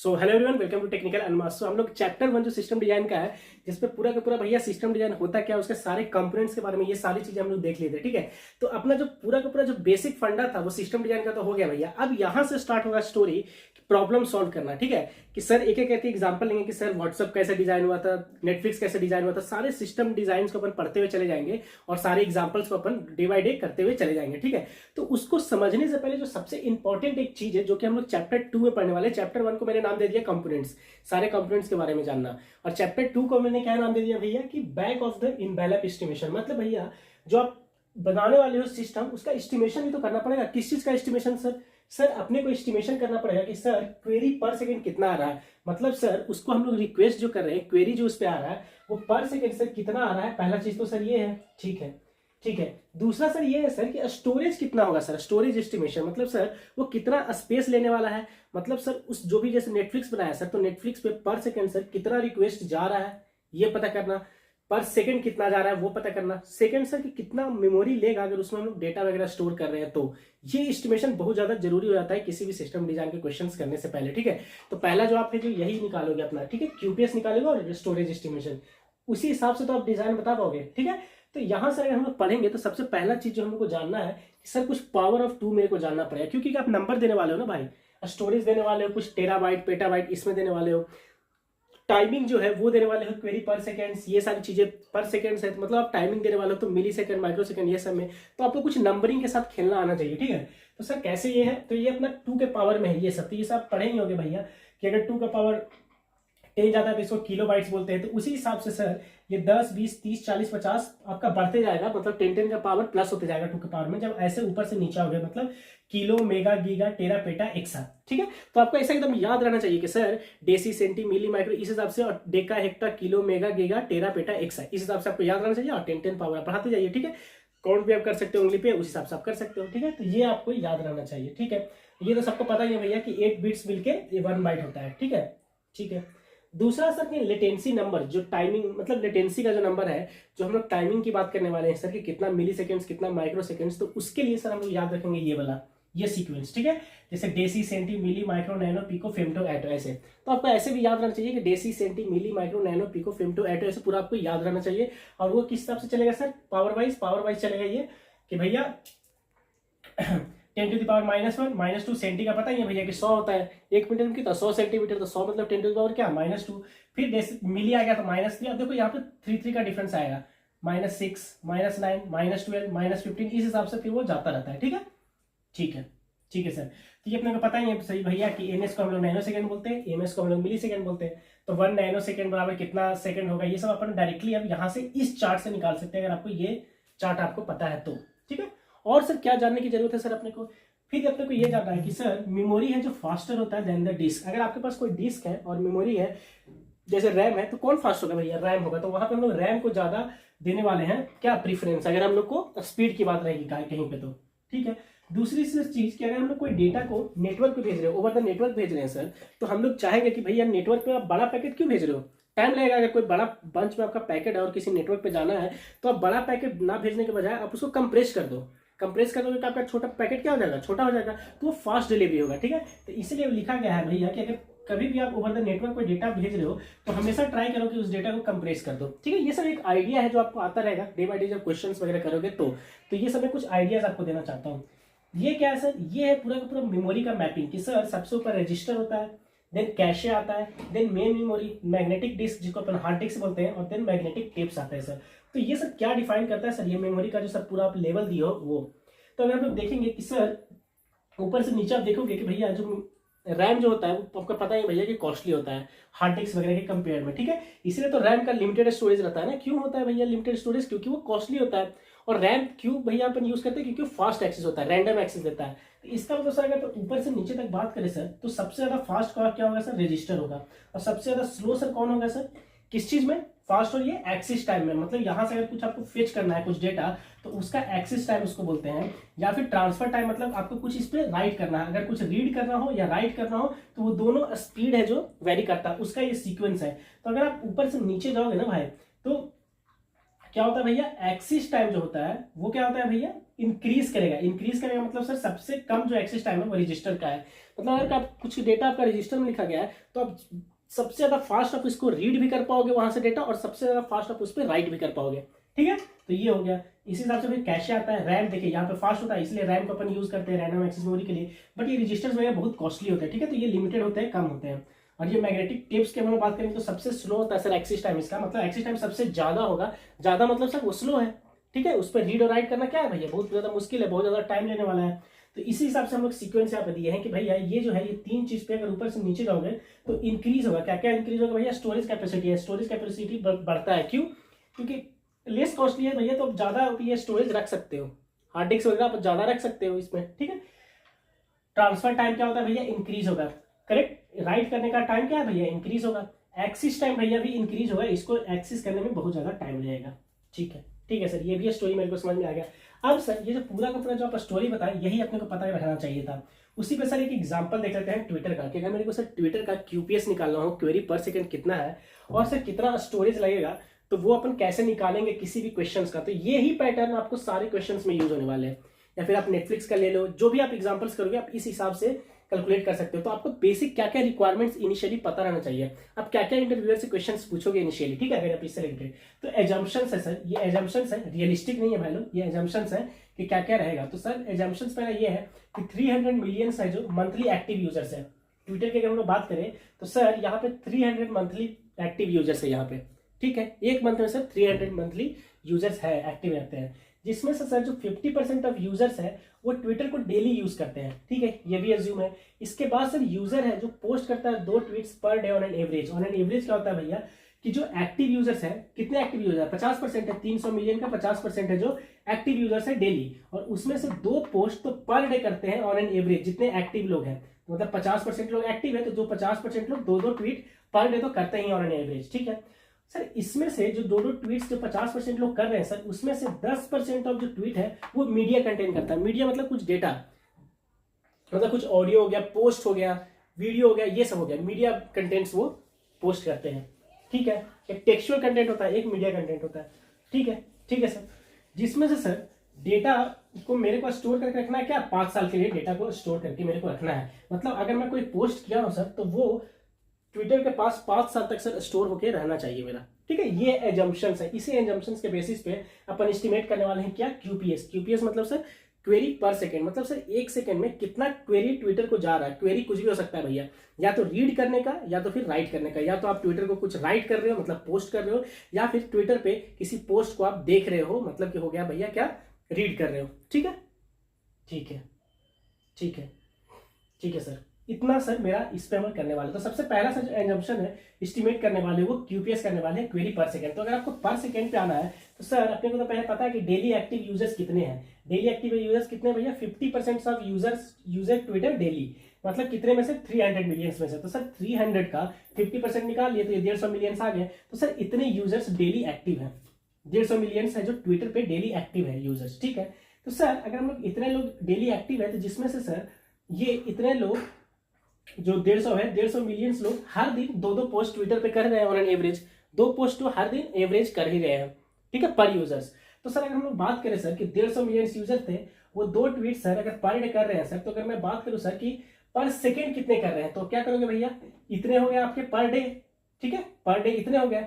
So hello everyone, welcome to technical unmask. So हम लोग chapter 1 जो सिस्टम डिजाइन का है, जिसपे पूरा का पूरा भैया सिस्टम डिजाइन होता क्या है, उसके सारे कंपोनेंट्स के बारे में ये सारी चीजें हम लोग देख लेते हैं। ठीक है, तो अपना जो पूरा का पूरा जो बेसिक फंडा था वो सिस्टम डिजाइन का तो हो गया भैया। अब यहाँ से स्टार्ट होगा स्टोरी, प्रॉब्लम सॉल्व करना। ठीक है, कि सर एक एक करके एग्जांपल लेंगे कि सर व्हाट्सअप कैसे डिजाइन हुआ था, नेटफ्लिक्स कैसे डिजाइन हुआ था, सारे सिस्टम डिजाइन को अपन पढ़ते हुए चले जाएंगे और सारे एग्जांपल्स को अपन डिवाइड करते हुए चले जाएंगे। ठीक है, तो उसको समझने से पहले जो सबसे इंपॉर्टेंट एक चीज है जो कि हम लोग चैप्टर 2 में पढ़ने वाले, चैप्टर 1 को मैंने नाम दे दिया कंपोनेंट्स, सारे कंपोनेंट्स के बारे में जानना, और चैप्टर 2 को मैंने क्या नाम दे दिया भैया कि बैक ऑफ द इनवैल्यूप एस्टिमेशन। मतलब भैया जो आप बनाने वाले हो सिस्टम, उसका एस्टिमेशन भी तो करना पड़ेगा। किस चीज का एस्टिमेशन सर अपने को एस्टिमेशन करना पड़ेगा कि सर क्वेरी पर सेकंड कितना आ रहा है। मतलब सर उसको हम लोग रिक्वेस्ट जो कर रहे हैं, क्वेरी जो उस पर आ रहा है वो पर सेकंड सर कितना आ रहा है। पहला चीज तो सर ये है। ठीक है, दूसरा सर ये है सर कि स्टोरेज कितना होगा। सर स्टोरेज एस्टिमेशन मतलब सर वो कितना स्पेस लेने वाला है। मतलब सर उस जो भी जैसे नेटफ्लिक्स बनाया सर, तो नेटफ्लिक्स पे पर सेकंड सर कितना रिक्वेस्ट जा रहा है ये पता करना, पर सेकंड कितना जा रहा है वो पता करना। सेकंड सर कि कितना मेमोरी लेगा अगर उसमें हम लोग डेटा वगैरह स्टोर कर रहे हैं, तो ये एस्टिमेशन बहुत ज्यादा जरूरी हो जाता है किसी भी सिस्टम डिजाइन के क्वेश्चंस करने से पहले। ठीक है, तो पहला जो आप है जो यही निकालोगे अपना, ठीक है, क्यूपीएस निकालोगे और स्टोरेज एस्टिमेशन, उसी हिसाब से तो आप डिजाइन बता पाओगे। ठीक है, तो यहां से अगर हम लोग पढ़ेंगे तो सबसे पहला चीज जो हम लोग को जानना है कि सर कुछ पावर ऑफ 2 मेरे को जानना पड़ेगा, क्योंकि आप नंबर देने वाले हो ना भाई, स्टोरेज देने वाले हो, कुछ टेराबाइट पेटाबाइट इसमें देने वाले हो, टाइमिंग जो है वो देने वाले हो, क्वेरी पर सेकंड्स, ये सारी चीजें पर सेकंड्स है, मतलब आप टाइमिंग देने वाले हो तो मिली सेकंड, माइक्रो सेकंड, ये सब में तो आपको कुछ नंबरिंग के साथ खेलना आना चाहिए। ठीक है, तो सर कैसे ये है, तो ये अपना 2 के पावर में है ये सब। तो ये सब पढ़े ही होंगे भैया कि अगर 2 का पावर 10 जाता है तो इसको किलो बाइट्स बोलते हैं। तो उसी हिसाब से सर ये 10 20 30 40 50 आपका बढ़ते जाएगा, मतलब 10 का पावर प्लस होते जाएगा 2 के पावर में, जब ऐसे ऊपर से नीचे हो गया, मतलब kilo mega giga tera peta exa. ठीक है, तो आपको ऐसा एकदम याद रहना चाहिए कि sir deci centi milli micro इस हिसाब से, और deca hecto kilo mega giga tera peta exa, इस हिसाब से आपको याद रहना चाहिए, और 10 पावर आप बढ़ाते जाइए। ठीक है, काउंट भी आप कर सकते हो उंगली पे, उस हिसाब से आप कर सकते हो। ठीक है, तो ये आपको याद रहना चाहिए। ठीक है, ये तो सबको पता ही है भैया कि 8 बिट्स मिलके 1 बाइट होता है। ठीक है, दूसरा सर कि लेटेंसी नंबर, जो टाइमिंग मतलब लेटेंसी का जो नंबर है, जो हम लोग टाइमिंग की बात करने वाले हैं सर कि कितना मिली सेकेंड्स कितना माइक्रो सेकेंड्स, तो उसके लिए सर हम लोग याद रखेंगे ये वाला ये सीक्वेंस। ठीक है, जैसे deci centi milli micro nano pico femto atto, ऐसे तो आपको ऐसे भी याद रहना चाहिए कि deci centi milli micro nano pico femto atto, ऐसे पूरा आपको याद रहना चाहिए। और वो किस हिसाब से चलेगा सर, पावर वाइज चलेगा ये कि भैया 10 टू द पावर -1 -2 सेंटी का पता ही है भैया कि 100 होता है 1 मीटर में कितना, 100 सेंटीमीटर, तो 100 मतलब 10 टू द पावर क्या -2, फिर मिली आ गया तो -3। अब देखो यहाँ पे 3 का डिफरेंस आएगा, -6 -9 -12 -15, इस हिसाब से फिर वो जाता रहता है। ठीक है सर, तो ये अपने को पता ही है सही भैया कि एनएस को हम लोग नैनो सेकंड बोलते हैं, एमएस को हम लोग मिली सेकंड बोलते हैं। तो 1 नैनो सेकंड बराबर कितना सेकंड होगा, ये सब अपन डायरेक्टली अब यहाँ से इस चार्ट से निकाल सकते हैं, अगर आपको ये चार्ट आपको पता है तो। ठीक है, और सर क्या जानने की जरूरत है सर अपने को, फिर अपने को ये जानना है कि सर मेमोरी है जो फास्टर होता है देन द डिस्क। अगर आपके पास कोई डिस्क है और मेमोरी है, जैसे रैम है, तो कौन फास्ट होगा भैया, रैम होगा। तो वहां पे हम लोग रैम को ज्यादा देने वाले हैं क्या, प्रीफरेंस, अगर हम लोग को स्पीड की बात रहेगी कहीं पे तो। ठीक है, दूसरी चीज कि अगर हम लोग कोई डेटा को नेटवर्क पे भेज रहे हो, ओवर द नेटवर्क भेज रहे हैं सर, तो हम लोग चाहेंगे कि भैया नेटवर्क पे आप बड़ा पैकेट क्यों भेज रहे हो, टाइम लगेगा। अगर कोई बड़ा बंच में आपका पैकेट है और किसी नेटवर्क पे जाना है, तो आप बड़ा पैकेट ना भेजने के बजाय आप उसको कंप्रेस कर दो, कंप्रेस कर दोगे तो आपका छोटा पैकेट क्या हो जाएगा, छोटा हो जाएगा, तो वो फास्ट डिलीवरी होगा। ठीक है, तो इसीलिए लिखा गया है भैया कि अगर कभी भी आप ओवर द नेटवर्क कोई डेटा भेज रहे हो तो हमेशा ट्राई करो कि उस डेटा को कंप्रेस कर दो। ठीक है, ये सब एक आइडिया है जो आपको आता रहेगा डे बाय डे जब क्वेश्चंस वगैरह करोगे तो ये सब कुछ आइडियाज आपको देना चाहता हूँ। ये क्या है सर, ये है पूरा का पूरा मेमोरी का मैपिंग कि सर सबसे ऊपर रजिस्टर होता है, देन कैशे आता है, then main memory, magnetic disk जिसको अपन हार्ड डिस्क बोलते हैं, और देन मैग्नेटिक टेप्स आता है सर। तो ये सब क्या डिफाइन करता है सर, ये मेमोरी का जो सब पूरा आप लेवल दिए हो वो। तो अगर आप लोग देखेंगे कि सर ऊपर से नीचे आप देखोगे कि भैया जो रैम जो होता है वो आपको पता ही भैया कि कॉस्टली होता है हार्ड डिस्क वगैरह के कंपेयर में। ठीक है, इसलिए तो रैम का लिमिटेड स्टोरेज रहता है ना। क्यों होता है भैया लिमिटेड स्टोरेज, क्योंकि वो कॉस्टली होता है। और रैम क्यों भैया अपन यूज करते हैं, क्योंकि फास्ट एक्सेस होता है, रैंडम एक्सेस देता है। तो इसका मतलब सर अगर ऊपर से नीचे तक बात करें सर, तो सबसे ज्यादा फास्ट क्या होगा सर, रजिस्टर होगा, और सबसे ज्यादा स्लो सर कौन होगा सर, किस चीज में, फास्ट, और ये एक्सिस टाइम में, मतलब यहां से अगर कुछ आपको फेच करना है कुछ डेटा, तो उसका एक्सिस टाइम उसको बोलते हैं, या फिर ट्रांसफर टाइम, मतलब आपको कुछ इस पे राइट करना है, अगर कुछ रीड करना हो या राइट करना हो, तो वो दोनों स्पीड है जो वेरी करता है, उसका ये सीक्वेंस है। तो अगर आप ऊपर से नीचे जाओगे ना भाई, तो क्या होता है भैया, एक्सिस टाइम जो होता है वो क्या होता है भैया, इंक्रीज करेगा। इंक्रीज करेगा मतलब सर सबसे कम जो एक्सिस टाइम है वो रजिस्टर का है। मतलब अगर आप कुछ डेटा आपका रजिस्टर में लिखा गया है तो आप सबसे ज्यादा फास्ट आप इसको रीड भी कर पाओगे वहां से डेटा, और सबसे ज्यादा फास्ट आप उस पर राइट भी कर पाओगे। ठीक है, तो ये हो गया। इसी हिसाब से फिर कैशे आता है। रैम देखिए यहाँ पे फास्ट होता है, इसलिए रैम को अपन यूज करते हैं रैंडम एक्सेस मेमोरी के लिए, बट ये रजिस्टर्स वगैरह बहुत कॉस्टली होते हैं। ठीक है, तो ये लिमिटेड होते हैं, कम होते हैं। और ये मैग्नेटिक टेप्स की हम बात करें तो सबसे स्लो होता है सर एक्सिस टाइम इसका, मतलब एक्सिस टाइम सबसे ज्यादा होगा। ज्यादा मतलब सर वो स्लो है। ठीक है, उस पर रीड और राइट करना क्या है भैया, बहुत ज्यादा मुश्किल है, बहुत ज्यादा टाइम लेने वाला है। तो इसी हिसाब से हम लोग सीक्वेंस यहाँ पे दिए हैं कि भैया ये जो है ये तीन चीज पे अगर ऊपर से नीचे जाओगे तो इंक्रीज होगा। क्या क्या इंक्रीज होगा भैया, स्टोरेज कैपेसिटी है, स्टोरेज कैपेसिटी बढ़ता है। क्यों, क्योंकि लेस कॉस्टली है भैया, तो आप ज्यादा ये स्टोरेज रख सकते हो, हार्ड डिस्क वगैरह आप ज्यादा रख सकते हो इसमें। ठीक है, ट्रांसफर टाइम क्या होता है भैया, इंक्रीज होगा। करेक्ट, राइट करने का टाइम क्या है भैया, इंक्रीज होगा। एक्सिस टाइम भैया भी इंक्रीज होगा, इसको एक्सिस करने में बहुत ज्यादा टाइम लगेगा। ठीक है, ठीक है सर, ये भी स्टोरी मेरे को समझ में आ गया। अब सर ये जो पूरा का पूरा जो आप स्टोरी बताए यही अपने को पता रहना चाहिए था। उसी पे सर एक एग्जांपल देख लेते हैं ट्विटर का, कि अगर मेरे को सर ट्विटर का क्यूपीएस निकालना हो, क्वेरी पर सेकंड कितना है और सर कितना स्टोरेज लगेगा, तो वो अपन कैसे निकालेंगे किसी भी क्वेश्चंस का। तो ये ही पैटर्न आपको सारे क्वेश्चंस में यूज होने वाले हैं। या फिर आप नेटफ्लिक्स का ले लो, जो भी आप एग्जांपल्स करोगे आप इस हिसाब से कैलकुलेट कर सकते हो। तो आपको बेसिक क्या क्या रिक्वायरमेंट्स इनिशियली पता रहना चाहिए, आप क्या क्या इंटरव्यूअर से क्वेश्चंस पूछोगे इनिशियली। ठीक है, अगर आप इससे रिलेटेड, तो एजम्पशंस है सर, ये एजम्पशंस है, रियलिस्टिक नहीं है भाई लोग, ये एजम्पशंस है कि क्या क्या रहेगा। तो सर एजम्पशंस पहला ये है कि 300 मिलियन है जो मंथली एक्टिव यूजर्स है ट्विटर के। अगर हम लोग बात करें तो सर यहाँ पे 300 मंथली एक्टिव यूजर्स है यहाँ पे। ठीक है, एक मंथ में सर 300 मंथली यूजर्स है, एक्टिव रहते हैं, जिसमें से सर जो 50% ऑफ यूजर्स है वो ट्विटर को डेली यूज करते हैं। ठीक है, ये भी एज्यूम है। इसके बाद सर यूजर है जो पोस्ट करता है 2 tweets per day on an average. On an average क्या होता है भैया, कि जो एक्टिव यूजर्स है, कितने एक्टिव यूजर, 50% है, 300 मिलियन का 50% है जो एक्टिव यूजर्स है डेली, और उसमें से 2 पोस्ट तो पर डे करते हैं ऑन एन एवरेज, जितने एक्टिव लोग हैं। मतलब 50% लोग एक्टिव है, तो जो 50% लोग 2-2 ट्वीट पर डे तो करते ही ऑन एन एवरेज। ठीक है सर, इसमें से जो 2-2 ट्वीट्स जो 50% लोग कर रहे हैं सर, उसमें से 10% ऑफ जो ट्वीट है वो मीडिया कंटेन करता है। मीडिया मतलब कुछ डेटा, मतलब कुछ ऑडियो हो गया, पोस्ट हो गया, वीडियो हो गया, ये सब हो गया, मीडिया कंटेंट्स वो पोस्ट करते हैं। ठीक है, एक टेक्सचुअल कंटेंट होता है, एक मीडिया कंटेंट होता है। ठीक है, ठीक है सर, जिसमें से सर डेटा को मेरे को स्टोर करके रखना है, क्या 5 साल के लिए डेटा को स्टोर करके मेरे को रखना है। मतलब अगर मैं कोई पोस्ट किया हूं सर तो वो ट्विटर के पास 5 साल तक सर स्टोर होके रहना चाहिए मेरा। ठीक है, ये एजम्पशंस है। इसी एजम्पशंस के बेसिस पे अपन एस्टिमेट करने वाले हैं क्या, क्यूपीएस। क्यूपीएस मतलब सर क्वेरी पर सेकंड, मतलब सर एक सेकंड में कितना क्वेरी ट्विटर को जा रहा है। क्वेरी कुछ भी हो सकता है भैया, या तो रीड करने का या तो फिर राइट करने का। या तो आप ट्विटर को कुछ राइट कर रहे हो मतलब पोस्ट कर रहे हो, या फिर ट्विटर पे किसी पोस्ट को आप देख रहे हो, मतलब कि हो गया भैया क्या, रीड कर रहे हो। ठीक है, ठीक है, ठीक है, ठीक है सर, इतना सर मेरा इस पे अमल करने वाले। तो सबसे पहला सर जो एजम्पशन है एस्टिमेट करने वाले वो क्यूपीएस करने वाले हैं, क्वेरी पर सेकंड। तो अगर आपको पर सेकंड पे आना है तो सर अपने को तो पहले पता है कि डेली एक्टिव यूजर्स कितने हैं। डेली एक्टिव यूजर्स कितने भैया, 50% of users user Twitter daily, मतलब कितने में से, 300 मिलियन में से। तो सर 300 का 50% निकाल लिए तो ये 150 मिलियन आ गए। तो सर इतने यूजर्स डेली एक्टिव है, 150 मिलियन है जो ट्विटर पे डेली एक्टिव है यूजर्स। ठीक है, तो सर अगर हम लोग इतने लोग डेली एक्टिव है, तो जिसमें से सर ये इतने लोग जो 150 है, 150 मिलियन लोग हर दिन 2-2 पोस्ट ट्विटर पे कर रहे हैं ऑन एन एवरेज, 2 पोस्ट तो हर दिन एवरेज कर ही रहे हैं। ठीक है, पर यूजर्स। तो सर अगर हम लोग बात करें सर कि 150 मिलियन यूजर थे, वो 2 ट्वीट सर अगर पर डे कर रहे हैं सर, तो अगर मैं बात करूं सर कि पर सेकेंड कितने कर रहे हैं, तो क्या करोगे भैया, इतने हो गए आपके पर डे। ठीक है, पर डे इतने हो गए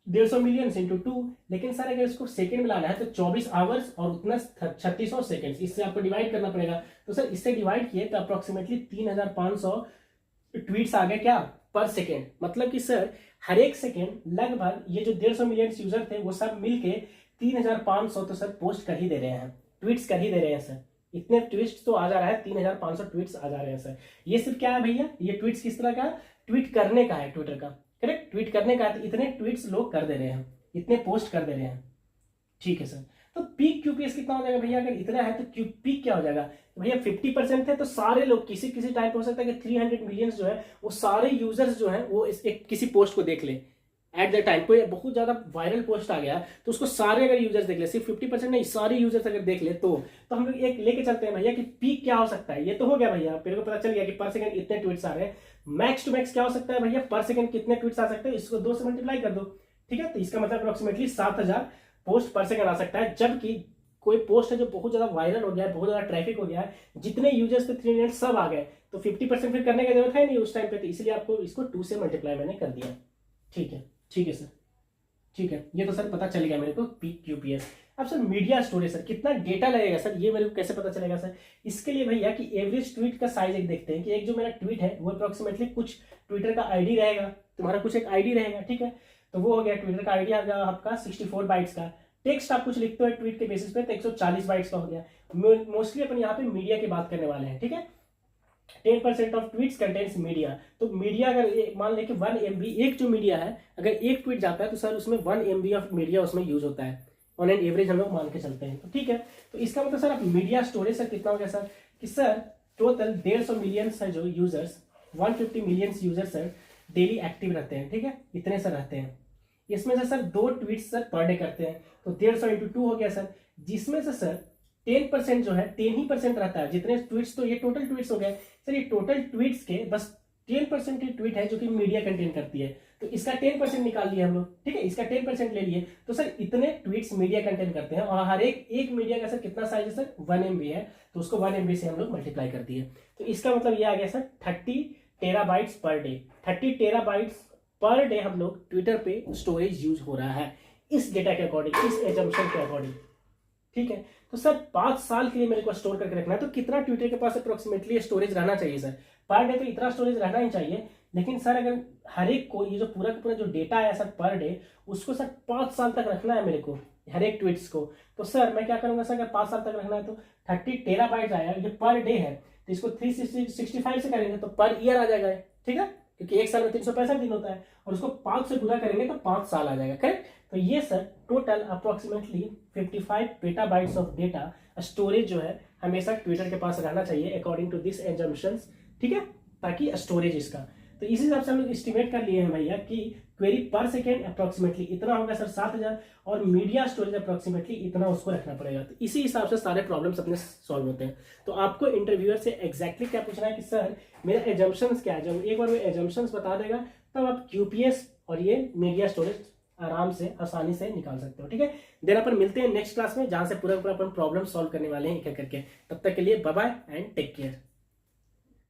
150 मिलियन इंटू 2। लेकिन सर अगर इसको सेकंड में लाना है तो 24 आवर्स और उतना 3600 सेकंड, इससे आपको डिवाइड करना पड़ेगा। तो सर इससे डिवाइड किए तो अप्रोक्सीमेटली 3500 ट्वीट्स आ गए क्या, पर सेकेंड। मतलब कि सर हर एक सेकेंड लगभग ये जो 150 मिलियन यूजर थे वो सब मिलके 3500 तो सर पोस्ट कर ही दे रहे हैं, ट्वीट्स कर ही दे रहे हैं सर। इतने ट्वीट्स तो आ जा रहा है, 3500 ट्वीट्स आ जा रहे हैं सर। ये सिर्फ क्या है भैया, ये ट्वीट्स किस तरह का, ट्वीट करने का है ट्विटर का। करेक्ट, ट्वीट करने का है, तो इतने ट्वीट्स लोग कर दे रहे हैं, इतने पोस्ट कर दे रहे हैं। ठीक है सर, तो पीक क्यूपीएस कितना हो जाएगा भैया, अगर इतना है तो पीक क्या हो जाएगा, तो भैया 50% थे तो सारे लोग किसी किसी टाइम पे हो सकता है कि 300 मिलियन जो है वो सारे यूजर्स जो है वो एक किसी पोस्ट को देख ले एट द टाइम। कोई बहुत ज्यादा वायरल पोस्ट आ गया तो उसको सारे अगर यूजर्स देख ले, सिर्फ 50% नहीं, सारे यूजर्स अगर देख ले तो हम लोग एक लेके चलते हैं भैया कि पीक क्या हो सकता है। ये तो हो गया भैया, मेरे को पता चल गया कि पर सेकंड इतने ट्वीट्स आ रहे हैं। मैक्स टू मैक्स क्या हो सकता है भैया, पर सेकंड कितने ट्वीट्स आ सकते हैं, इसको 2 से मल्टीप्लाई कर दो। ठीक है, तो इसका मतलब अप्रोक्सीमेटली 7000 पोस्ट पर सेकंड आ सकता है, जबकि कोई पोस्ट है जो बहुत ज्यादा वायरल हो गया है, बहुत ज्यादा ट्रैफिक हो गया है, जितने यूजर्स पे 3 मिनट सब आ गए, तो 50% फिर करने की जरूरत है नहीं उस टाइम पे, तो इसलिए आपको इसको 2 से मल्टीप्लाई मैंने कर दिया। ठीक है, ठीक है सर, ठीक है, ये तो सर पता चल गया मेरे को पीक यूपीएस। अब सर मीडिया स्टोरेज सर कितना डेटा लगेगा सर, ये मेरे को कैसे पता चलेगा सर? इसके लिए भैया कि एवरेज ट्वीट का साइज एक देखते हैं कि एक जो मेरा ट्वीट है वो अप्रोक्सीमेटली कुछ ट्विटर का आईडी रहेगा, तुम्हारा कुछ एक आईडी रहेगा, ठीक है, तो वो हो गया ट्विटर का आईडी आ गया आपका 64 बाइट्स का। टेक्स्ट आप कुछ लिखते हो ट्वीट के बेसिस पे तो 140 बाइट्स का हो गया। मोस्टली अपन यहाँ पे मीडिया की बात करने वाले हैं, ठीक है। 10% ऑफ ट्वीट्स कंटेन्स मीडिया, तो मीडिया अगर मान ले कि 1 MB एक जो मीडिया है, अगर एक ट्वीट जाता है तो सर उसमें 1 MB ऑफ मीडिया उसमें यूज होता है, ऑन एन एवरेज हम लोग मान के चलते हैं, तो ठीक है। तो इसका मतलब सर आप मीडिया स्टोरेज सर कितना हो गया सर कि सर टोटल 150 मिलियन सर जो users 150 million users sir daily active रहते हैं, ठीक है, इतने सर रहते हैं। इसमें से sir 2 tweets sir per day करते हैं, तो 150 इंटू 2 हो गया सर, जिसमें से सर 10% जो है 10% रहता है जितने ट्वीट्स, तो ये टोटल ट्वीट्स हो गए सर। ये टोटल ट्वीट्स के बस 10% ही ट्वीट है जो कि मीडिया कंटेन करती है, तो इसका 10% निकाल लिया हम लोग, ठीक है, इसका 10% ले लिए, तो सर इतने ट्वीट्स मीडिया कंटेन करते हैं। और हर एक मीडिया का सर कितना साइज है सर 1 MB है, तो उसको 1 MB से हम लोग मल्टीप्लाई कर दिए, तो इसका मतलब ये आ गया sir 30 terabytes per day. 30 terabytes per day हम लोग ट्विटर पे स्टोरेज यूज हो रहा है इस डेटा के अकॉर्डिंग, इस एजम्पशन के अकॉर्डिंग, ठीक है। तो सर 5 साल के लिए मेरे को स्टोर करके रखना है, तो कितना ट्विटर के पास अप्रोक्सीमेटली स्टोरेज रहना चाहिए सर? पर डे तो इतना स्टोरेज रहना ही चाहिए, लेकिन सर अगर हर एक को ये जो पूरा का पूरा जो डेटा है सर पर डे, उसको सर 5 साल तक रखना है मेरे को, हर एक ट्वीट्स को, तो सर मैं क्या करूंगा सर, अगर 5 साल तक रखना है तो 30 टेराबाइट आया, ये पर डे है, तो इसको 365 से करेंगे तो पर ईयर आ जाएगा, ठीक है, क्योंकि एक साल में 365 दिन होता है, और उसको 5 से गुना करेंगे तो 5 साल आ जाएगा, करेक्ट। तो ये sir total approximately 55 petabytes of data storage जो है हमेशा ट्विटर के पास रहना चाहिए अकॉर्डिंग टू दिस एजम्पशंस, ठीक है, ताकि स्टोरेज इसका, तो इसी हिसाब से हम लोग एस्टिमेट कर लिए हैं भैया कि क्वेरी पर सेकेंड अप्रोक्सीमेटली इतना होगा सर 7000, और मीडिया स्टोरेज अप्रोक्सीमेटली इतना उसको रखना पड़ेगा, तो इसी हिसाब से सारे प्रॉब्लम्स अपने सॉल्व होते हैं। तो आपको इंटरव्यूअर से एग्जैक्टली क्या पूछना है कि सर मेरा एजम्पशंस क्या है, जब एक बार वो एजम्पशंस बता देगा तब आप क्यूपीएस और ये मीडिया स्टोरेज आराम से आसानी से निकाल सकते हो, ठीक है। देन अपन मिलते हैं नेक्स्ट क्लास में, जहां से पूरा पूरा अपन प्रॉब्लम सॉल्व करने वाले हैं एक एक करके। तब तक के लिए bye bye and take care.